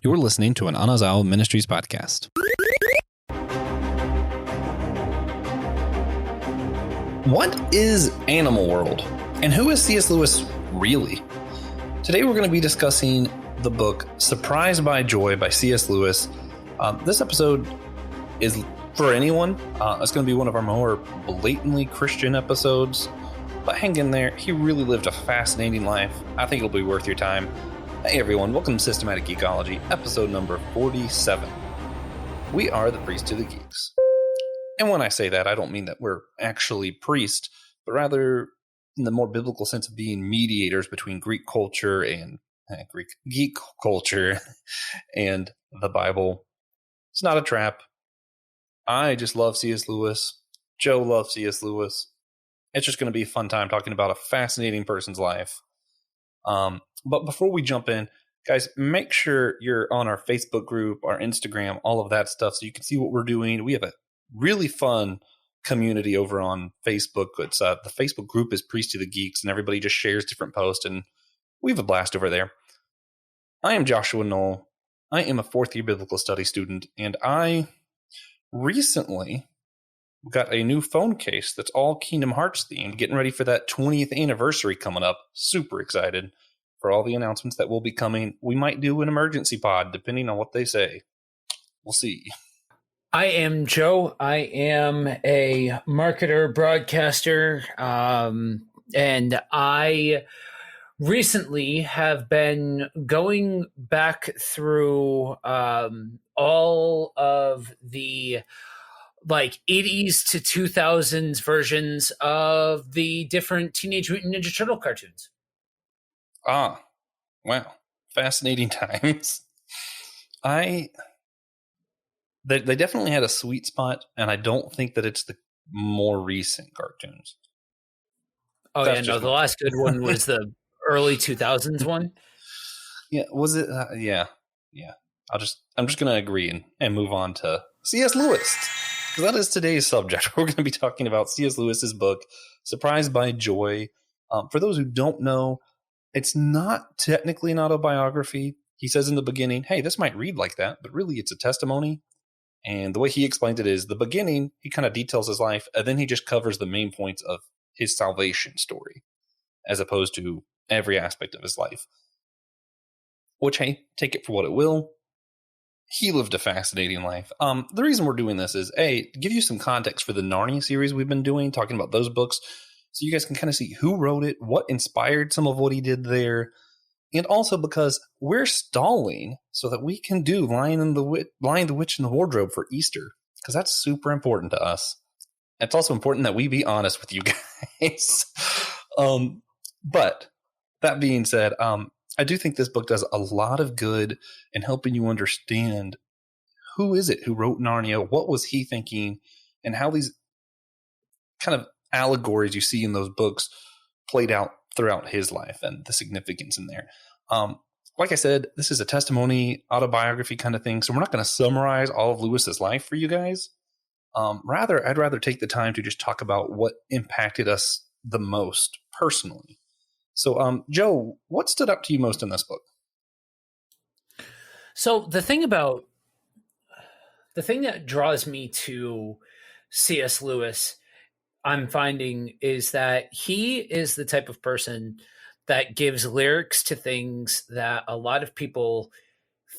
You're listening to an Anazao Ministries podcast. What is Animal World? And who is C.S. Lewis really? Today we're going to be discussing the book Surprised by Joy by C.S. Lewis. This episode is for anyone. It's going to be one of our more blatantly Christian episodes. But hang in there. He really lived a fascinating life. I think it'll be worth your time. Hey everyone, welcome to Systematic Geekology, episode number 47. We are the Priest to the Geeks. And when I say that, I don't mean that we're actually priests, but rather in the more biblical sense of being mediators between Greek culture and Greek geek culture and the Bible. It's not a trap. I just love C.S. Lewis. Joe loves C.S. Lewis. It's just going to be a fun time talking about a fascinating person's life. But before we jump in, guys, make sure you're on our Facebook group, our Instagram, all of that stuff, so you can see what we're doing. We have a really fun community over on Facebook. It's the Facebook group is Priest to the Geeks, and everybody just shares different posts, and we have a blast over there. I am Joshua Knoll. I am a fourth-year biblical studies student, and I recently got a new phone case that's all Kingdom Hearts themed, getting ready for that 20th anniversary coming up. Super excited for all the announcements that will be coming. We might do an emergency pod, depending on what they say. We'll see. I am Joe. I am a marketer, broadcaster, and I recently have been going back through all of the 80s to 2000s versions of the different Teenage Mutant Ninja Turtle cartoons. Ah, wow. Fascinating times. They definitely had a sweet spot, and I don't think that it's the more recent cartoons. Oh, that's the last good one was the early 2000s one. Yeah, was it? Yeah. I'm just going to agree and move on to C.S. Lewis, because that is today's subject. We're going to be talking about C.S. Lewis's book, Surprised by Joy. For those who don't know, it's not technically an autobiography. He says in the beginning, hey, this might read like that, but really it's a testimony. And the way he explained it is the beginning, he kind of details his life, and then he just covers the main points of his salvation story, as opposed to every aspect of his life. Which, hey, take it for what it will. He lived a fascinating life. The reason we're doing this is, A, to give you some context for the Narnia series we've been doing, talking about those books, so you guys can kind of see who wrote it, what inspired some of what he did there, and also because we're stalling so that we can do Lion the Witch in the Wardrobe for Easter, because that's super important to us. It's also important that we be honest with you guys. But that being said, I do think this book does a lot of good in helping you understand who is it who wrote Narnia, what was he thinking, and how these kind of allegories you see in those books played out throughout his life and the significance in there. Like I said, this is a testimony, autobiography kind of thing, so we're not going to summarize all of Lewis's life for you guys. I'd rather take the time to just talk about what impacted us the most personally. So, Joe, what stood out to you most in this book? So the thing that draws me to C.S. Lewis, I'm finding, is that he is the type of person that gives lyrics to things that a lot of people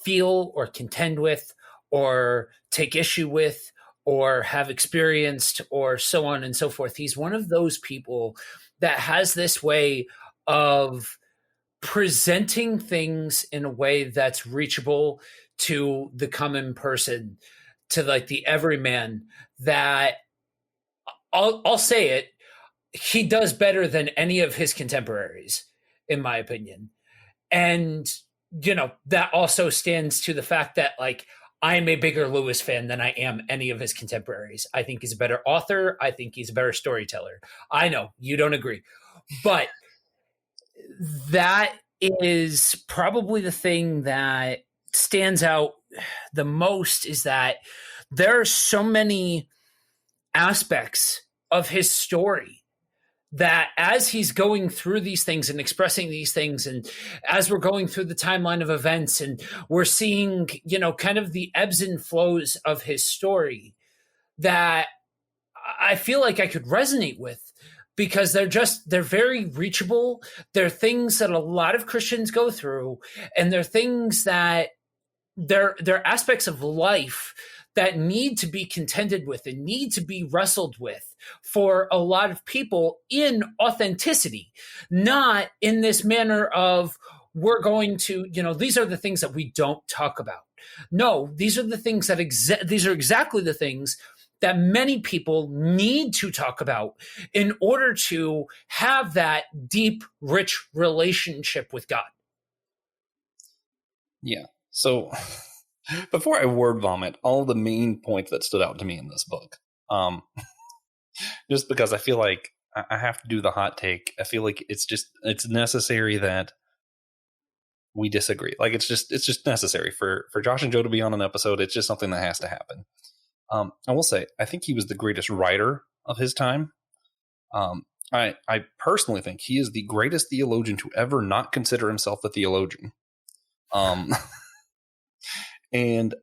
feel or contend with or take issue with or have experienced or so on and so forth. He's one of those people that has this way of presenting things in a way that's reachable to the common person, to the everyman, that I'll say it, he does better than any of his contemporaries, in my opinion. And, that also stands to the fact that, I'm a bigger Lewis fan than I am any of his contemporaries. I think he's a better author. I think he's a better storyteller. I know you don't agree, but that is probably the thing that stands out the most, is that there are so many aspects of his story that as he's going through these things and expressing these things, and as we're going through the timeline of events and we're seeing, kind of the ebbs and flows of his story, that I feel like I could resonate with, because they're very reachable. They're things that a lot of Christians go through, and they're things that they're aspects of life that need to be contended with and need to be wrestled with for a lot of people in authenticity, not in this manner of, we're going to, these are the things that we don't talk about. No, these are the things that these are exactly the things that many people need to talk about in order to have that deep, rich relationship with God. Yeah. So before I word vomit all the main points that stood out to me in this book, just because I feel like I have to do the hot take. I feel like it's necessary that we disagree. Like it's just necessary for Josh and Joe to be on an episode. It's just something that has to happen. I will say, I think he was the greatest writer of his time. I personally think he is the greatest theologian to ever not consider himself a theologian. And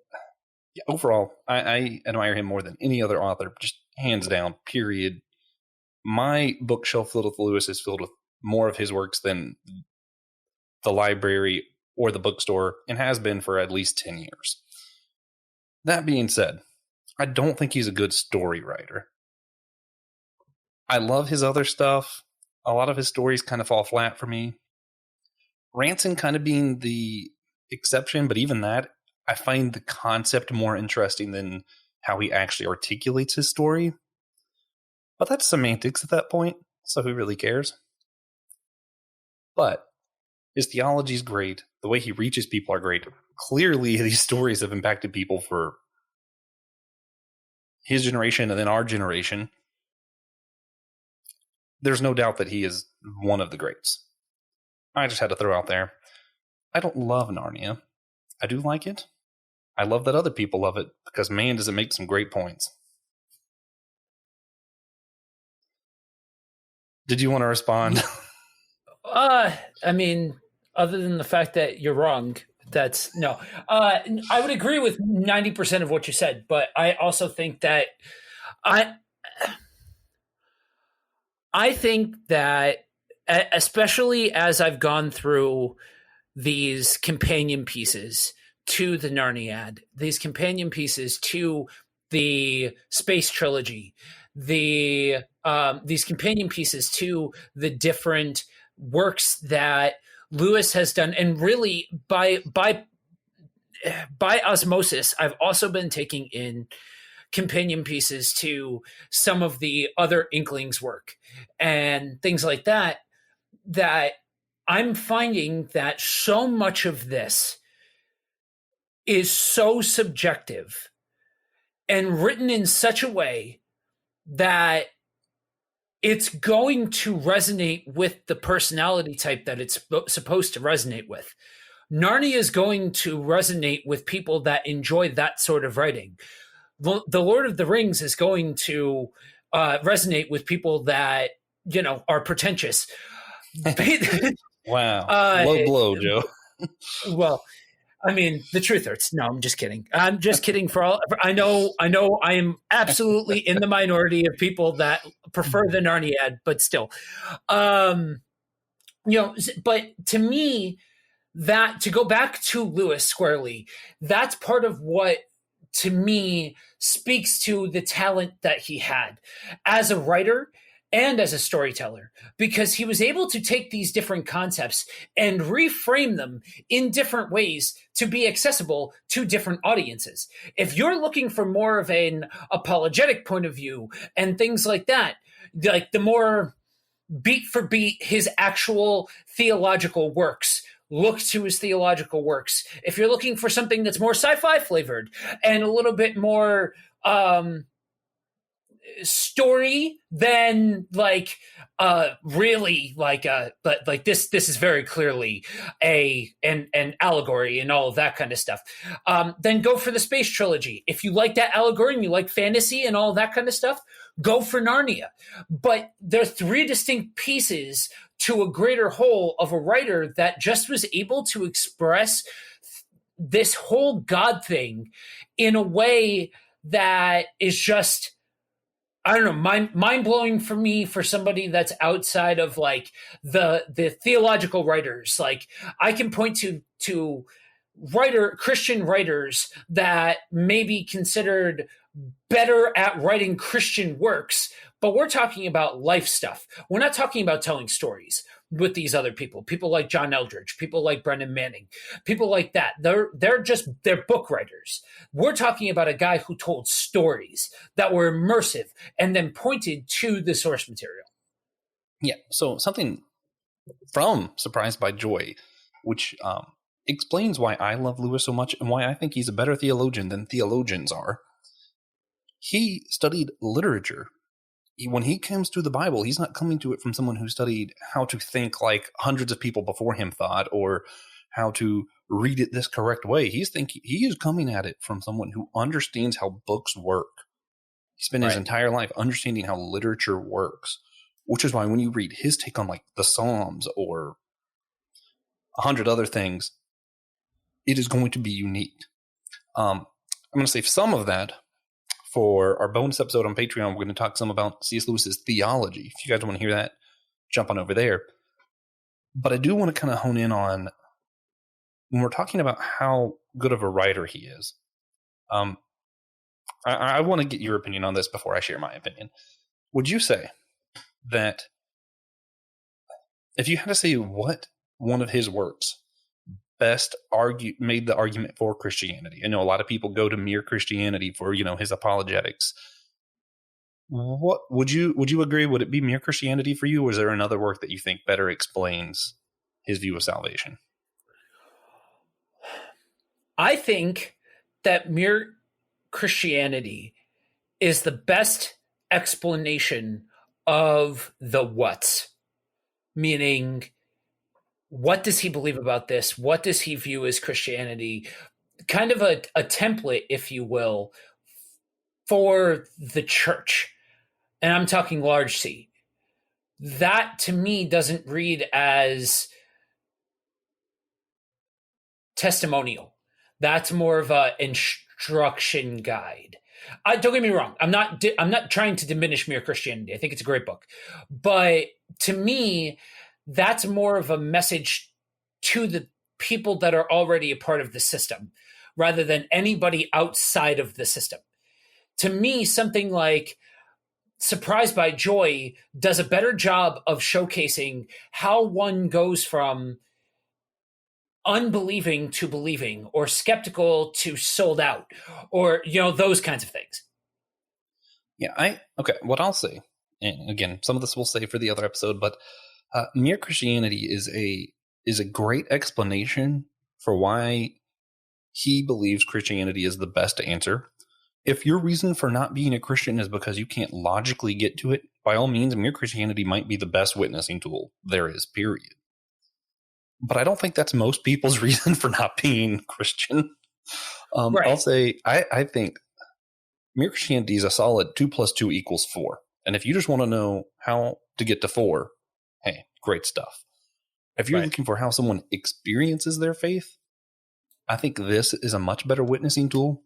yeah, overall, I admire him more than any other author, just hands down, period. My bookshelf filled with Lewis is filled with more of his works than the library or the bookstore, and has been for at least 10 years. That being said, I don't think he's a good story writer. I love his other stuff. A lot of his stories kind of fall flat for me. Ranson kind of being the exception, but even that, I find the concept more interesting than how he actually articulates his story. But that's semantics at that point, so who really cares? But his theology is great. The way he reaches people are great. Clearly, these stories have impacted people for his generation and then our generation. There's no doubt that he is one of the greats. I just had to throw out there, I don't love Narnia. I do like it. I love that other people love it, because man, does it make some great points. Did you want to respond? I mean, other than the fact that you're wrong, that's no. I would agree with 90% of what you said, but I also think that I think that, especially as I've gone through these companion pieces to the Narniad, these companion pieces to the Space Trilogy, these companion pieces to the different works that Lewis has done, and really by osmosis, I've also been taking in companion pieces to some of the other Inklings work and things like that, that I'm finding that so much of this is so subjective and written in such a way that it's going to resonate with the personality type that it's supposed to resonate with. Narnia is going to resonate with people that enjoy that sort of writing. The Lord of the Rings is going to resonate with people that, are pretentious. Wow. Low blow, Joe. Well, I mean, the truth hurts. No, I'm just kidding. I'm just kidding. I know I am absolutely in the minority of people that prefer the Narniad, but still, but to me, that, to go back to Lewis squarely, that's part of what, to me, speaks to the talent that he had as a writer and as a storyteller, because he was able to take these different concepts and reframe them in different ways to be accessible to different audiences. If you're looking for more of an apologetic point of view and things like that, like the more beat for beat his actual theological works, look to his theological works. If you're looking for something that's more sci-fi flavored and a little bit more story than really but like this is very clearly an allegory and all of that kind of stuff, then go for the Space Trilogy. If you like that allegory and you like fantasy and all that kind of stuff, Go for Narnia. But they're three distinct pieces to a greater whole of a writer that just was able to express this whole God thing in a way that is just, I don't know, mind blowing for me, for somebody that's outside of like the theological writers. Like, I can point to Christian writers that may be considered better at writing Christian works, but we're talking about life stuff. We're not talking about telling stories with these other people like John Eldridge, people like Brendan Manning, people like that. They're book writers. We're talking about a guy who told stories that were immersive and then pointed to the source material. Yeah. So something from Surprised by Joy, which explains why I love Lewis so much and why I think he's a better theologian than theologians are. He studied literature. When he comes to the Bible, he's not coming to it from someone who studied how to think like hundreds of people before him thought, or how to read it this correct way. He is coming at it from someone who understands how books work. He spent his entire life understanding how literature works, which is why when you read his take on like the Psalms or 100 other things, it is going to be unique. I'm going to save some of that for our bonus episode on Patreon. We're going to talk some about C.S. Lewis's theology. If you guys want to hear that, jump on over there. But I do want to kind of hone in on, when we're talking about how good of a writer he is, I want to get your opinion on this before I share my opinion. Would you say that if you had to say what one of his works best made the argument for Christianity? I know a lot of people go to Mere Christianity for, his apologetics. What would you agree? Would it be Mere Christianity for you, or is there another work that you think better explains his view of salvation? I think that Mere Christianity is the best explanation of the what's, meaning, what does he believe about this? What does he view as Christianity? Kind of a template, if you will, for the church. And I'm talking large C. That, to me, doesn't read as testimonial. That's more of an instruction guide. Don't get me wrong. I'm not trying to diminish Mere Christianity. I think it's a great book. But to me, that's more of a message to the people that are already a part of the system, rather than anybody outside of the system. To me, something like Surprised by Joy does a better job of showcasing how one goes from unbelieving to believing, or skeptical to sold out, or, those kinds of things. Yeah, what I'll say, and again, some of this we'll say for the other episode, but Mere Christianity is a great explanation for why he believes Christianity is the best answer. If your reason for not being a Christian is because you can't logically get to it, by all means, Mere Christianity might be the best witnessing tool there is, period. But I don't think that's most people's reason for not being Christian. Right. I'll say, I think Mere Christianity is a solid 2 + 2 = 4. And if you just want to know how to get to 4, hey, great stuff. If you're looking for how someone experiences their faith, I think this is a much better witnessing tool.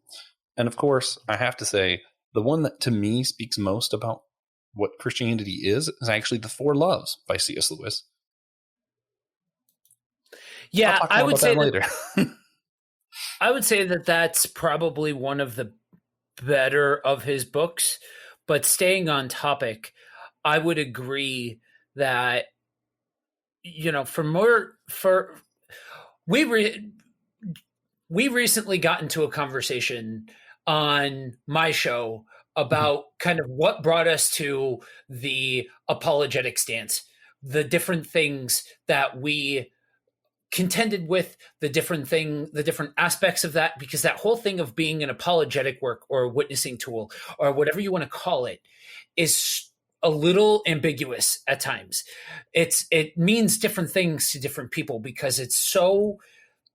And of course, I have to say, the one that to me speaks most about what Christianity is actually The Four Loves by C.S. Lewis. Yeah, I would say later. I would say that that's probably one of the better of his books. But staying on topic, I would agree that, we recently got into a conversation on my show about kind of what brought us to the apologetic stance, the different things that we contended with, the different aspects of that, because that whole thing of being an apologetic work or a witnessing tool or whatever you want to call it is a little ambiguous at times. It means different things to different people because it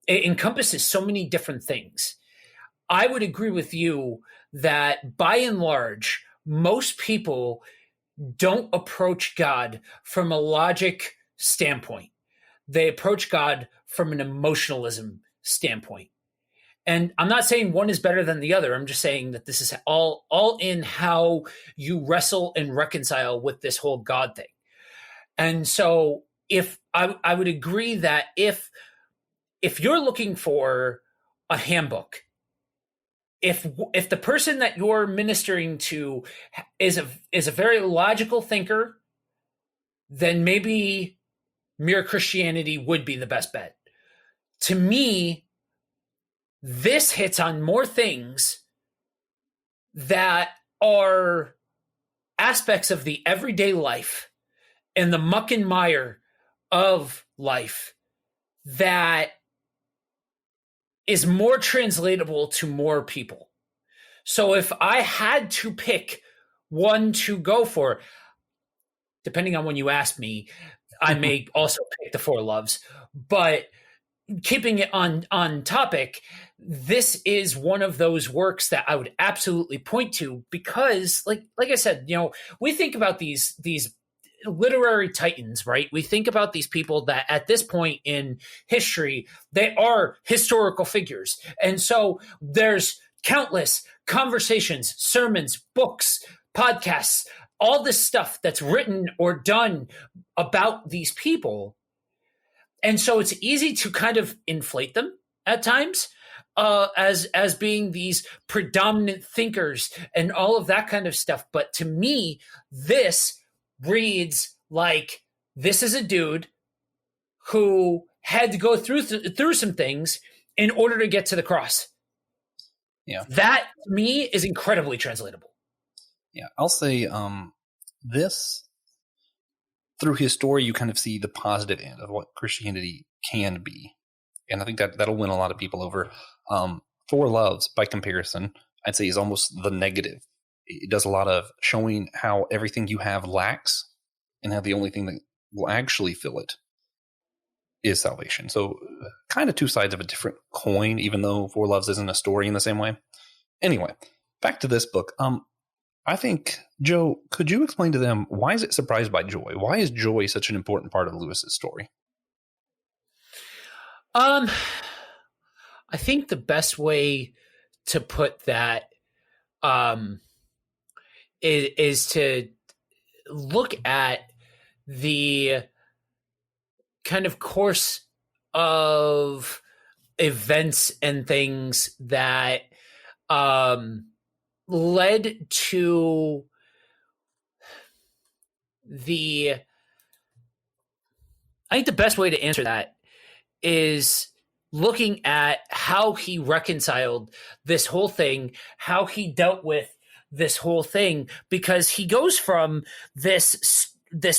encompasses so many different things. I would agree with you that by and large, most people don't approach God from a logic standpoint. They approach God from an emotionalism standpoint. And I'm not saying one is better than the other. I'm just saying that this is all in how you wrestle and reconcile with this whole God thing. And so if I would agree that if you're looking for a handbook, if the person that you're ministering to is a very logical thinker, then maybe Mere Christianity would be the best bet. To me, this hits on more things that are aspects of the everyday life and the muck and mire of life that is more translatable to more people. So if I had to pick one to go for, depending on when you ask me, I may also pick the Four Loves, but keeping it on topic, this is one of those works that I would absolutely point to because, like I said, we think about these literary titans, right? We think about these people that at this point in history, they are historical figures. And so there's countless conversations, sermons, books, podcasts, all this stuff that's written or done about these people. And so it's easy to kind of inflate them at times as being these predominant thinkers and all of that kind of stuff. But to me, this reads like this is a dude who had to go through some things in order to get to the cross. Yeah. That, to me, is incredibly translatable. Yeah, I'll say this, through his story, you kind of see the positive end of what Christianity can be. And I think that'll win a lot of people over. Four Loves, by comparison, I'd say is almost the negative. It does a lot of showing how everything you have lacks and how the only thing that will actually fill it is salvation. So kind of two sides of a different coin, even though Four Loves isn't a story in the same way. Anyway, back to this book. I think, Joe, could you explain to them, why is it Surprised by Joy? Why is joy such an important part of Lewis's story? I think the best way to put that is to look at the kind of course of events and things that led to I think the best way to answer that is looking at how he reconciled this whole thing, how he dealt with this whole thing, because he goes from this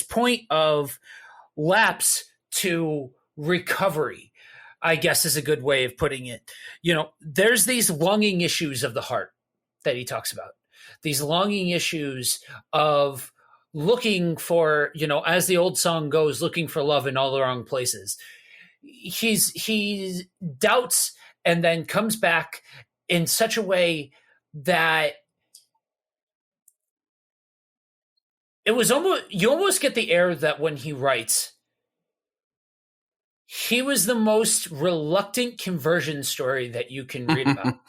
point of lapse to recovery, I guess is a good way of putting it. There's these longing issues of the heart that he talks about, these longing issues of looking for, as the old song goes, looking for love in all the wrong places. He doubts and then comes back in such a way that you almost get the air that when he writes, he was the most reluctant conversion story that you can read about.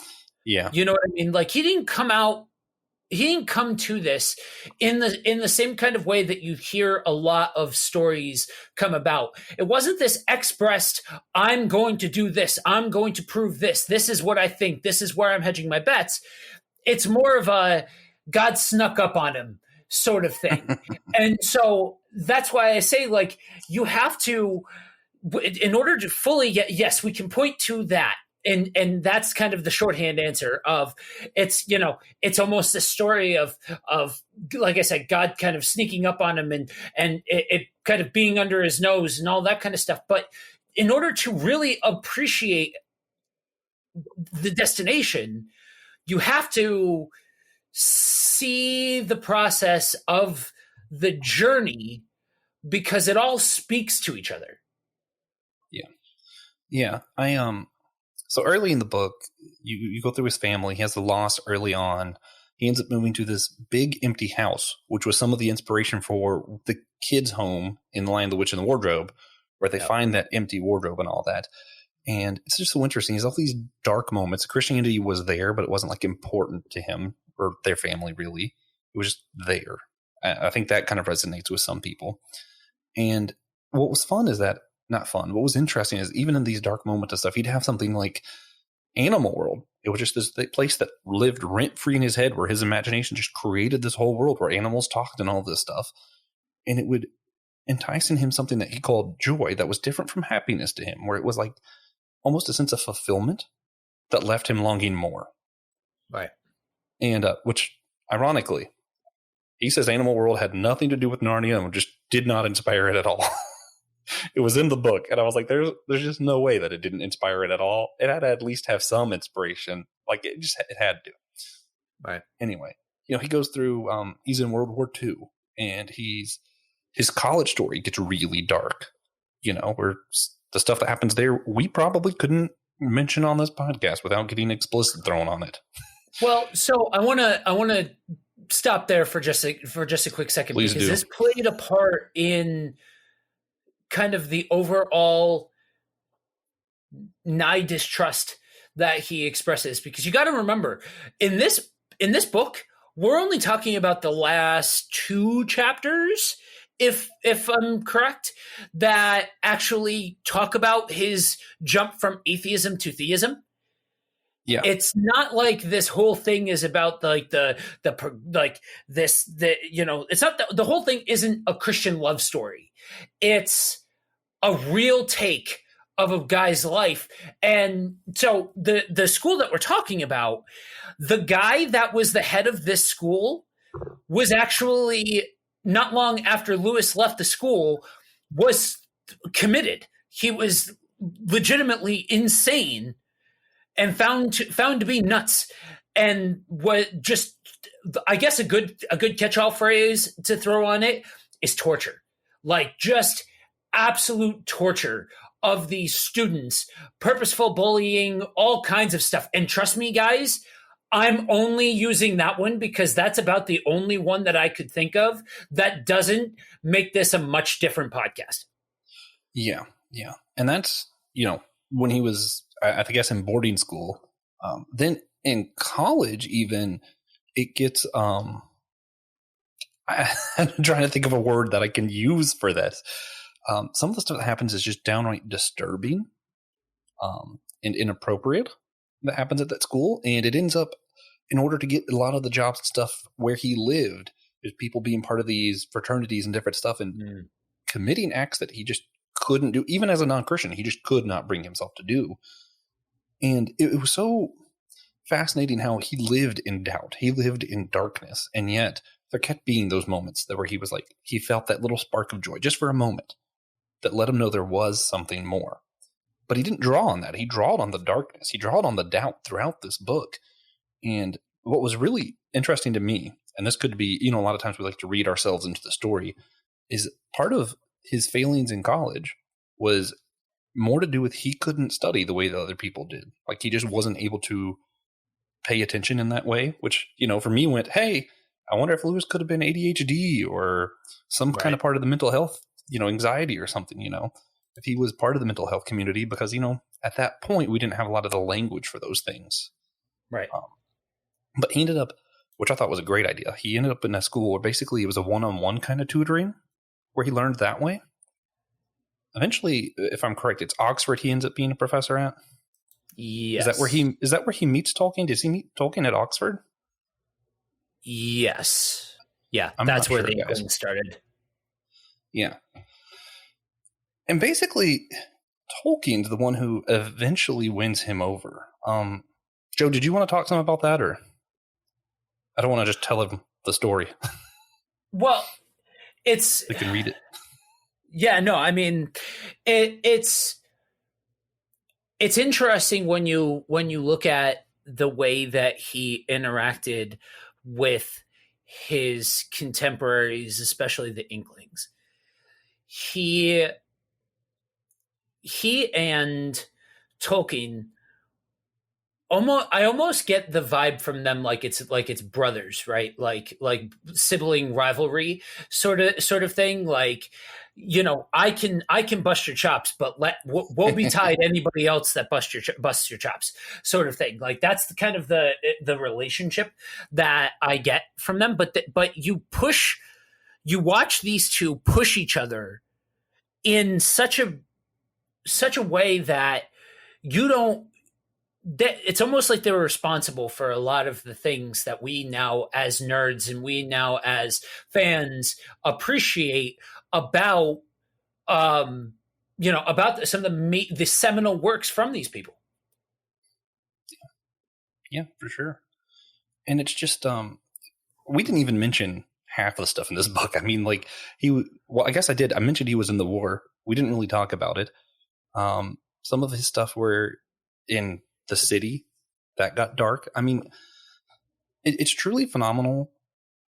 Yeah. You know what I mean? Like he didn't come to this in the same kind of way that you hear a lot of stories come about. It wasn't this expressed, I'm going to do this, I'm going to prove this, this is what I think, this is where I'm hedging my bets. It's more of a God snuck up on him sort of thing. And so that's why I say, like, you have to, in order to fully get, yes, we can point to that. And that's kind of the shorthand answer of it's almost a story of like I said, God kind of sneaking up on him and it kind of being under his nose and all that kind of stuff. But in order to really appreciate the destination, you have to see the process of the journey because it all speaks to each other. Yeah. So early in the book, you go through his family. He has the loss early on. he ends up moving to this big empty house, which was some of the inspiration for the kids' home in The Lion, the Witch, and the Wardrobe, where they find that empty wardrobe and all that. And it's just so interesting. There's all these dark moments. Christianity was there, but it wasn't like important to him or their family, really. It was just there. I think that kind of resonates with some people. And what was fun is that, not fun, what was interesting is even in these dark moments and stuff, he'd have something like Animal World. It was just this place that lived rent-free in his head, where his imagination just created this whole world where animals talked and all this stuff. And it would entice in him something that he called joy that was different from happiness to him, where it was like almost a sense of fulfillment that left him longing more. Right. And which, ironically, he says Animal World had nothing to do with Narnia and just did not inspire it at all. It was in the book, and I was like, there's just no way that it didn't inspire it at all. It had to at least have some inspiration. Like, it had to. Right. Anyway, he goes through, he's in World War II, and his college story gets really dark, where the stuff that happens there, we probably couldn't mention on this podcast without getting explicit thrown on it. Well, so I want to stop there for just a quick second. Please because do. This played a part in kind of the overall nigh distrust that he expresses, because you got to remember, in this book, we're only talking about the last 2 chapters, if I'm correct, that actually talk about his jump from atheism to theism. Yeah. It's not like this whole thing is about it's not the whole thing isn't a Christian love story. It's a real take of a guy's life. And so the school that we're talking about, the guy that was the head of this school was actually, not long after Lewis left the school, was committed. He was legitimately insane and found to be nuts. And what just, I guess a good catch-all phrase to throw on it is torture. Like, just absolute torture of these students, purposeful bullying, all kinds of stuff. And trust me, guys, I'm only using that one because that's about the only one that I could think of that doesn't make this a much different podcast. Yeah. And that's, when he was, I guess, in boarding school. Then in college, even, it gets, I'm trying to think of a word that I can use for this. Some of the stuff that happens is just downright disturbing and inappropriate that happens at that school. And it ends up, in order to get a lot of the jobs and stuff where he lived, there's people being part of these fraternities and different stuff and committing acts that he just couldn't do. Even as a non-Christian, he just could not bring himself to do. And it was so fascinating how he lived in doubt. He lived in darkness. And yet there kept being those moments where he was like, he felt that little spark of joy just for a moment that let him know there was something more. But he didn't draw on that. He drawed on the darkness. He drawed on the doubt throughout this book. And what was really interesting to me, and this could be, a lot of times we like to read ourselves into the story, is part of his failings in college was more to do with he couldn't study the way that other people did. Like, he just wasn't able to pay attention in that way, which, for me went, hey, I wonder if Lewis could have been ADHD or some kind of part of the mental health, anxiety or something, if he was part of the mental health community, because, at that point we didn't have a lot of the language for those things. Right. But he ended up, which I thought was a great idea, he ended up in a school where basically it was a one-on-one kind of tutoring where he learned that way. Eventually, if I'm correct, it's Oxford he ends up being a professor at. Yes. Is that where he meets Tolkien? Does he meet Tolkien at Oxford? Yes. Yeah, that's where the thing started. Yeah. And basically, Tolkien's the one who eventually wins him over. Joe, did you want to talk to him about that, or I don't want to just tell him the story? Well, it's... We can read it. Yeah, no, I mean, it's interesting when you look at the way that he interacted with his contemporaries, especially the Inklings. He and Tolkien I almost get the vibe from them like it's brothers, right? Like sibling rivalry sort of thing. Like, I can bust your chops, but woe betide anybody else that busts your chops, sort of thing. Like that's the kind of the relationship that I get from them. But you watch these two push each other in such a way that you don't it's almost like they were responsible for a lot of the things that we now as nerds and we now as fans appreciate about about some of the seminal works from these people. Yeah, for sure. And it's just we didn't even mention half of the stuff in this book. I mean, like I guess I did. I mentioned he was in the war. We didn't really talk about it. Some of his stuff were in the city that got dark. I mean, it's truly phenomenal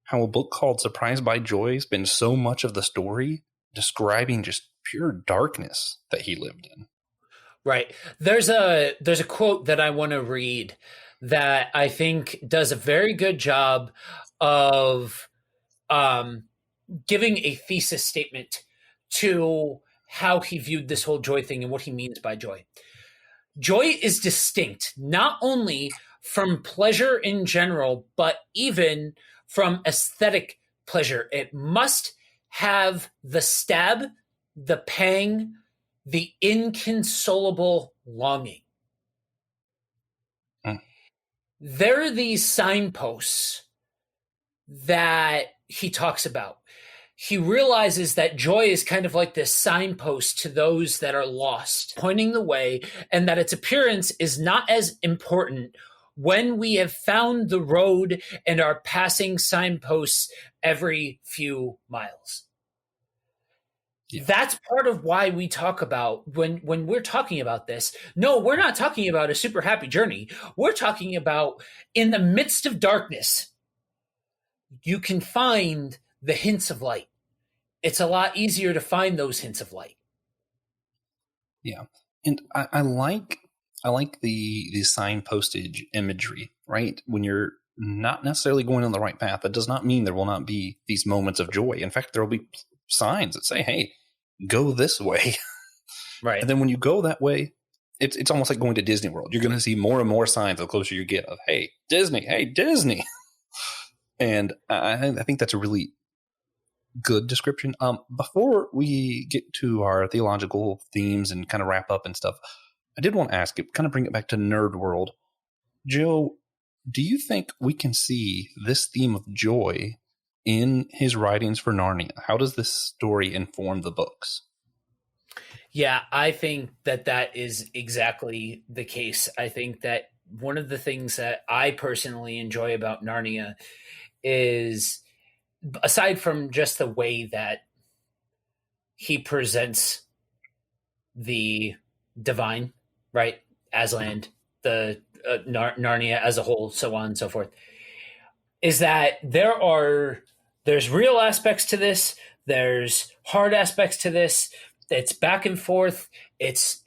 how a book called Surprised by Joy has been so much of the story describing just pure darkness that he lived in. Right. There's a quote that I want to read that I think does a very good job of giving a thesis statement to how he viewed this whole joy thing and what he means by joy. Joy is distinct not only from pleasure in general, but even from aesthetic pleasure. It must have the stab, the pang, the inconsolable longing. There are these signposts that he talks about. He realizes that joy is kind of like this signpost to those that are lost, pointing the way, and that its appearance is not as important when we have found the road and are passing signposts every few miles. Yeah. That's part of why we talk about when we're talking about this. No, we're not talking about a super happy journey. We're talking about in the midst of darkness, you can find the hints of light. It's a lot easier to find those hints of light. Yeah. And I like the signpostage imagery, right? When you're not necessarily going on the right path, that does not mean there will not be these moments of joy. In fact, there will be signs that say, hey, go this way. Right. And then when you go that way, it's almost like going to Disney World. You're going to see more and more signs the closer you get of, hey, Disney. And I think that's a really good description. Before we get to our theological themes and kind of wrap up and stuff, I did want to ask it, kind of bring it back to Nerd World. Joe, do you think we can see this theme of joy in his writings for Narnia? How does this story inform the books? Yeah, I think that is exactly the case. I think that one of the things that I personally enjoy about Narnia is, aside from just the way that he presents the divine, right? Aslan, the Narnia as a whole, so on and so forth, is that there's real aspects to this. There's hard aspects to this. It's back and forth. It's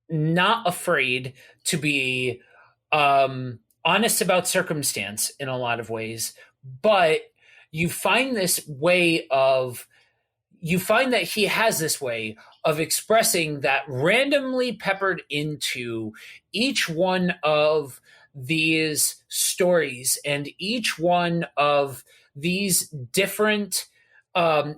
not afraid to be honest about circumstance in a lot of ways, but you find that he has this way of expressing that randomly peppered into each one of these stories and each one of these different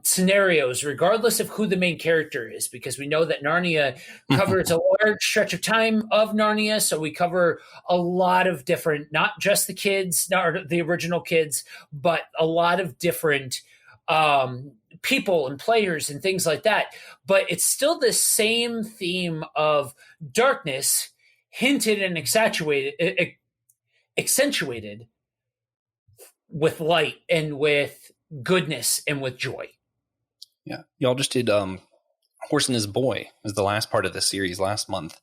scenarios, regardless of who the main character is, because we know that Narnia covers a large stretch of time of Narnia. So we cover a lot of different, not just the kids, not the original kids, but a lot of different people and players and things like that. But it's still the same theme of darkness hinted and accentuated with light and with goodness and with joy. Yeah. Y'all just did Horse and His Boy was the last part of the series last month.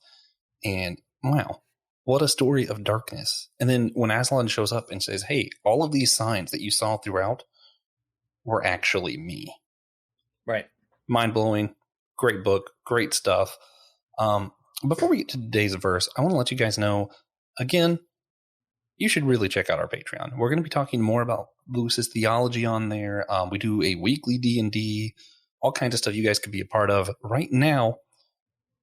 And wow, what a story of darkness. And then when Aslan shows up and says, hey, all of these signs that you saw throughout were actually me. Right. Mind-blowing. Great book. Great stuff. Before we get to today's verse, I want to let you guys know, again, you should really check out our Patreon. We're going to be talking more about Lewis's theology on there. We do a weekly D&D, all kinds of stuff you guys could be a part of. Right now,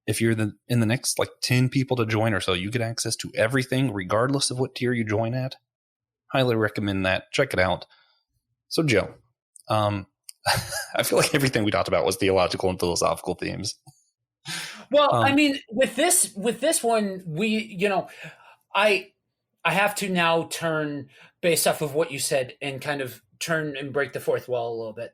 if you're in the next 10 people to join or so, you get access to everything, regardless of what tier you join at. Highly recommend that. Check it out. So, Joe, I feel like everything we talked about was theological and philosophical themes. Well, I mean, with this one, I have to now turn based off of what you said and kind of turn and break the fourth wall a little bit.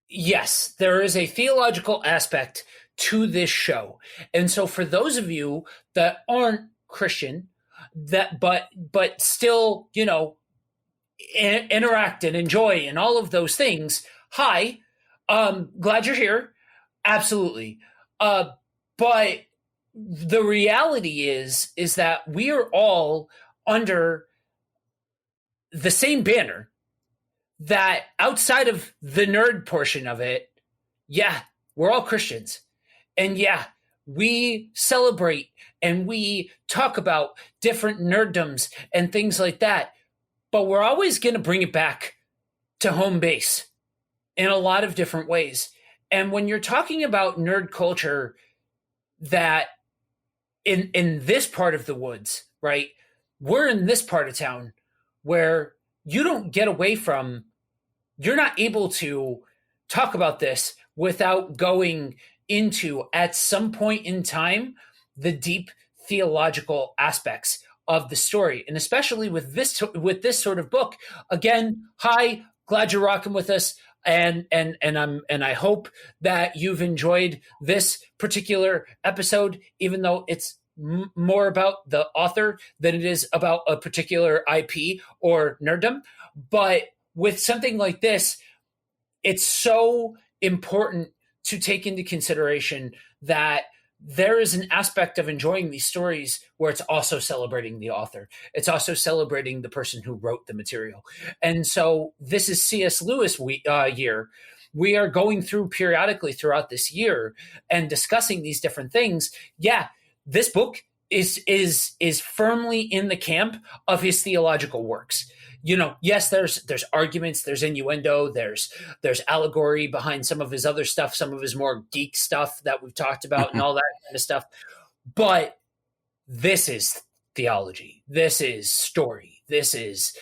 Yes, there is a theological aspect to this show. And so for those of you that aren't Christian, but still, interact and enjoy and all of those things, hi, glad you're here. Absolutely. But the reality is that we are all under the same banner, that outside of the nerd portion of it, yeah, we're all Christians. And yeah, we celebrate and we talk about different nerddoms and things like that. But we're always going to bring it back to home base in a lot of different ways. And when you're talking about nerd culture, that in this part of the woods, right, we're in this part of town where you don't get away from, you're not able to talk about this without going into, at some point in time, the deep theological aspects of the story. And especially with this sort of book, again, hi, glad you're rocking with us. And I hope that you've enjoyed this particular episode, even though it's more about the author than it is about a particular IP or nerddom. But with something like this, it's so important to take into consideration that there is an aspect of enjoying these stories where it's also celebrating the author. It's also celebrating the person who wrote the material. And so this is C.S. Lewis year. We are going through periodically throughout this year and discussing these different things. Yeah, this book is firmly in the camp of his theological works. Yes, there's arguments, there's innuendo, there's allegory behind some of his other stuff, some of his more geek stuff that we've talked about and all that kind of stuff. But this is theology. This is story. This is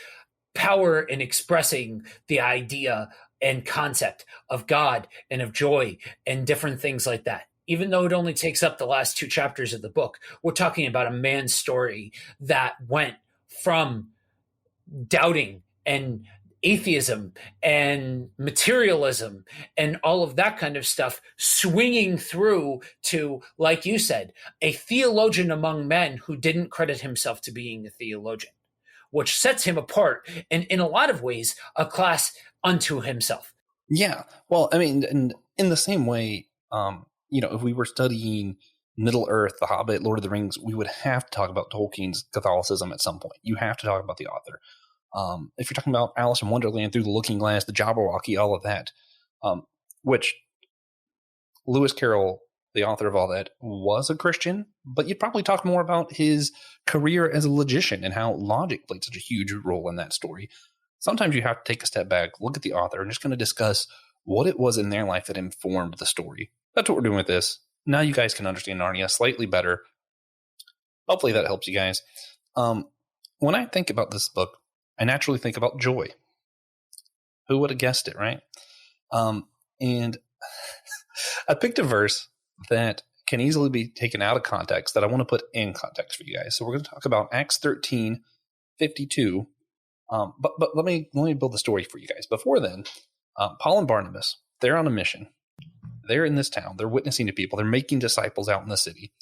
power in expressing the idea and concept of God and of joy and different things like that. Even though it only takes up the last 2 chapters of the book, we're talking about a man's story that went from doubting and atheism and materialism and all of that kind of stuff, swinging through to, like you said, a theologian among men who didn't credit himself to being a theologian, which sets him apart and in a lot of ways a class unto himself. Yeah. Well, I mean, and in the same way, if we were studying Middle Earth, The Hobbit, Lord of the Rings, we would have to talk about Tolkien's Catholicism at some point. You have to talk about the author. If you're talking about Alice in Wonderland, Through the Looking Glass, the Jabberwocky, all of that, which Lewis Carroll, the author of all that, was a Christian, but you'd probably talk more about his career as a logician and how logic played such a huge role in that story. Sometimes you have to take a step back, look at the author, and just kind of discuss what it was in their life that informed the story. That's what we're doing with this. Now you guys can understand Narnia slightly better. Hopefully that helps you guys. When I think about this book, I naturally think about joy. Who would have guessed it, right? And I picked a verse that can easily be taken out of context that I want to put in context for you guys. So we're going to talk about Acts 13:52. But let me build the story for you guys. Before then, Paul and Barnabas, they're on a mission. They're in this town. They're witnessing to people. They're making disciples out in the city.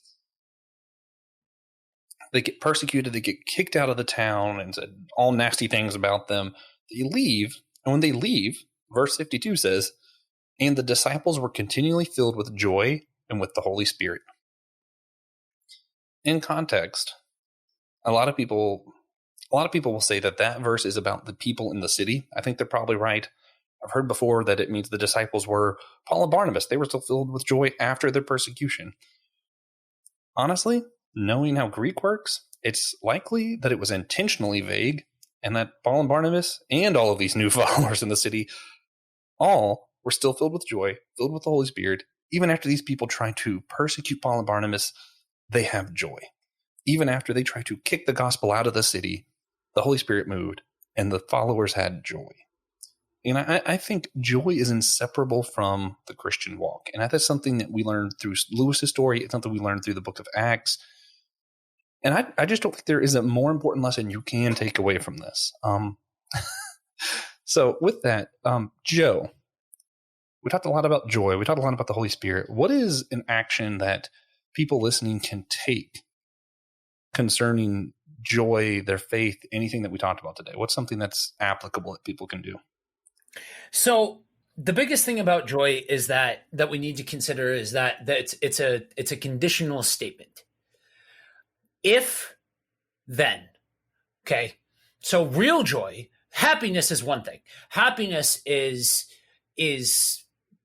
They get persecuted. They get kicked out of the town and said all nasty things about them. They leave. And when they leave, verse 52 says, and the disciples were continually filled with joy and with the Holy Spirit. In context, a lot of people will say that verse is about the people in the city. I think they're probably right. I've heard before that it means the disciples were Paul and Barnabas. They were still filled with joy after their persecution. Honestly, knowing how Greek works, it's likely that it was intentionally vague and that Paul and Barnabas and all of these new followers in the city all were still filled with joy, filled with the Holy Spirit. Even after these people try to persecute Paul and Barnabas, they have joy. Even after they try to kick the gospel out of the city, the Holy Spirit moved and the followers had joy. And I think joy is inseparable from the Christian walk. And that's something that we learned through Lewis's story. It's something we learned through the book of Acts. And I just don't think there is a more important lesson you can take away from this. So with that, Joe, we talked a lot about joy. We talked a lot about the Holy Spirit. What is an action that people listening can take concerning joy, their faith, anything that we talked about today? What's something that's applicable that people can do? So the biggest thing about joy is that we need to consider is that it's a conditional statement. If, then, okay. So real joy, happiness is one thing. Happiness is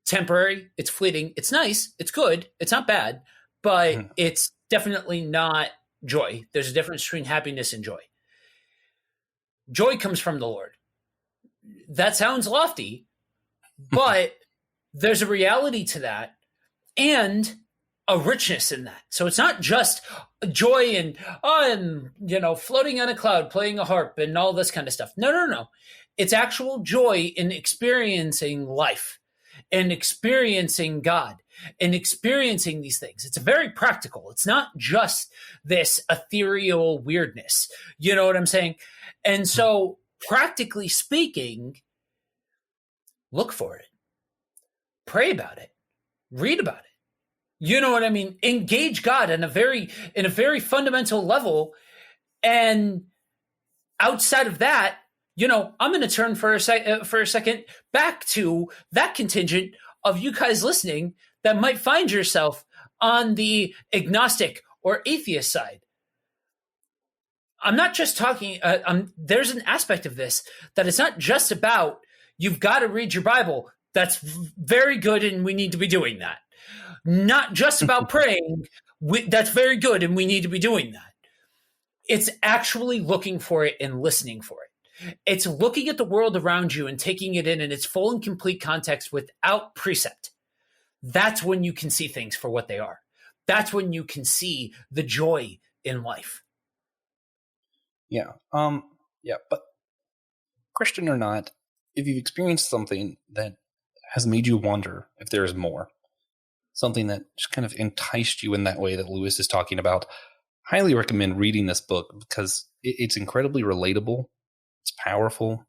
temporary. It's fleeting. It's nice. It's good. It's not bad, but it's definitely not joy. There's a difference between happiness and joy. Joy comes from the Lord. That sounds lofty, but there's a reality to that and a richness in that. So it's not just joy and I'm floating on a cloud, playing a harp and all this kind of stuff. No. It's actual joy in experiencing life and experiencing God and experiencing these things. It's very practical. It's not just this ethereal weirdness. You know what I'm saying? And so practically speaking, look for it, pray about it, read about it. You know what I mean? Engage God in a very fundamental level. And outside of that, I'm going to turn for a second back to that contingent of you guys listening that might find yourself on the agnostic or atheist side. I'm not just talking, there's an aspect of this that it's not just about you've got to read your Bible. That's very good and we need to be doing that. Not just about praying. That's very good and we need to be doing that. It's actually looking for it and listening for it. It's looking at the world around you and taking it in its full and complete context without precept. That's when you can see things for what they are. That's when you can see the joy in life. Yeah. But Christian or not, if you've experienced something that has made you wonder if there is more, something that just kind of enticed you in that way that Lewis is talking about, highly recommend reading this book because it's incredibly relatable. It's powerful.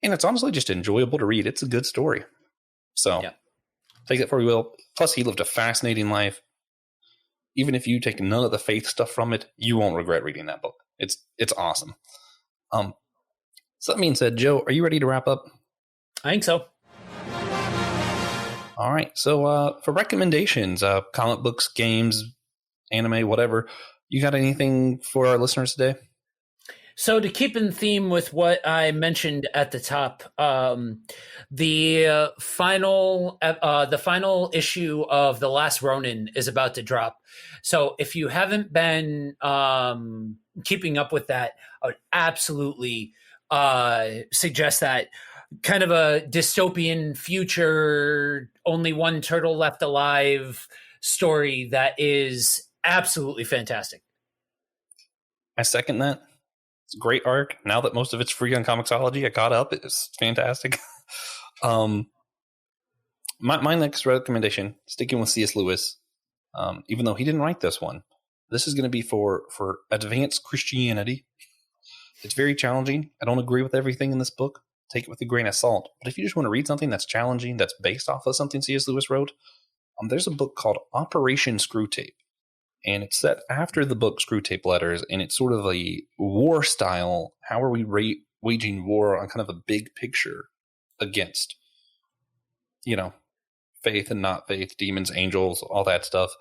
And it's honestly just enjoyable to read. It's a good story. So take it for you will. Plus, he lived a fascinating life. Even if you take none of the faith stuff from it, you won't regret reading that book. It's awesome. So that being said, Joe, are you ready to wrap up? I think so. All right. So for recommendations, comic books, games, anime, whatever, you got anything for our listeners today? So to keep in theme with what I mentioned at the top, the final issue of The Last Ronin is about to drop. So if you haven't been keeping up with that, I would absolutely suggest that. Kind of a dystopian future, only one turtle left alive story that is absolutely fantastic. I second that. It's a great arc. Now that most of it's free on Comixology, I caught up. It's fantastic. My next recommendation, sticking with C.S. Lewis, even though he didn't write this one, this is going to be for advanced Christianity. It's very challenging. I don't agree with everything in this book. Take it with a grain of salt. But if you just want to read something that's challenging, that's based off of something C.S. Lewis wrote, there's a book called Operation Screwtape. And it's set after the book Screwtape Letters, and it's sort of a war style. How are we waging war on kind of a big picture against, faith and not faith, demons, angels, all that stuff.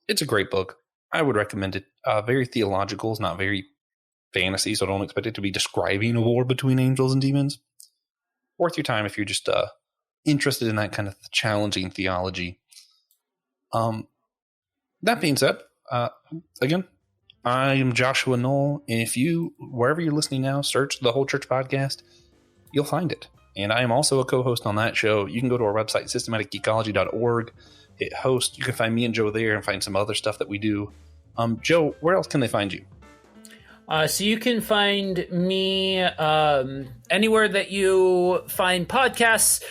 It's a great book. I would recommend it. Very theological. It's not very fantasy, so don't expect it to be describing a war between angels and demons. Worth your time if you're just interested in that kind of challenging theology. that being said, again, I am Joshua Knoll, and if you, wherever you're listening now, search the Whole Church Podcast, you'll find it. And I am also a co-host on that show. You can go to our website, systematicgeekology.org, hit host. You can find me and Joe there and find some other stuff that we do. Joe, where else can they find you? So you can find me anywhere that you find podcasts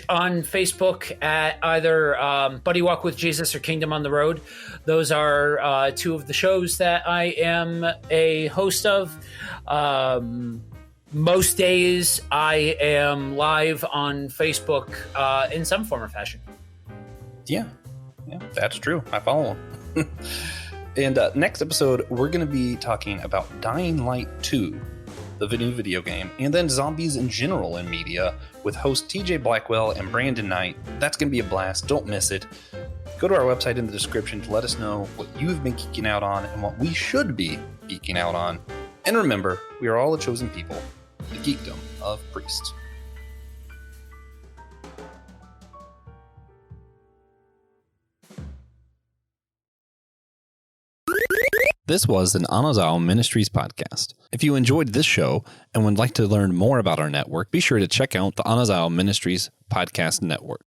/ on Facebook at either Buddy Walk with Jesus or Kingdom on the Road. Those are two of the shows that I am a host of. Most days I am live on Facebook in some form or fashion. Yeah, that's true. I follow them. And next episode, we're going to be talking about Dying Light 2, the new video game, and then zombies in general in media with host TJ Blackwell and Brandon Knight. That's going to be a blast. Don't miss it. Go to our website in the description to let us know what you've been geeking out on and what we should be geeking out on. And remember, we are all a chosen people, the geekdom of priests. This was an Anazao Ministries podcast. If you enjoyed this show and would like to learn more about our network, be sure to check out the Anazao Ministries Podcast Network.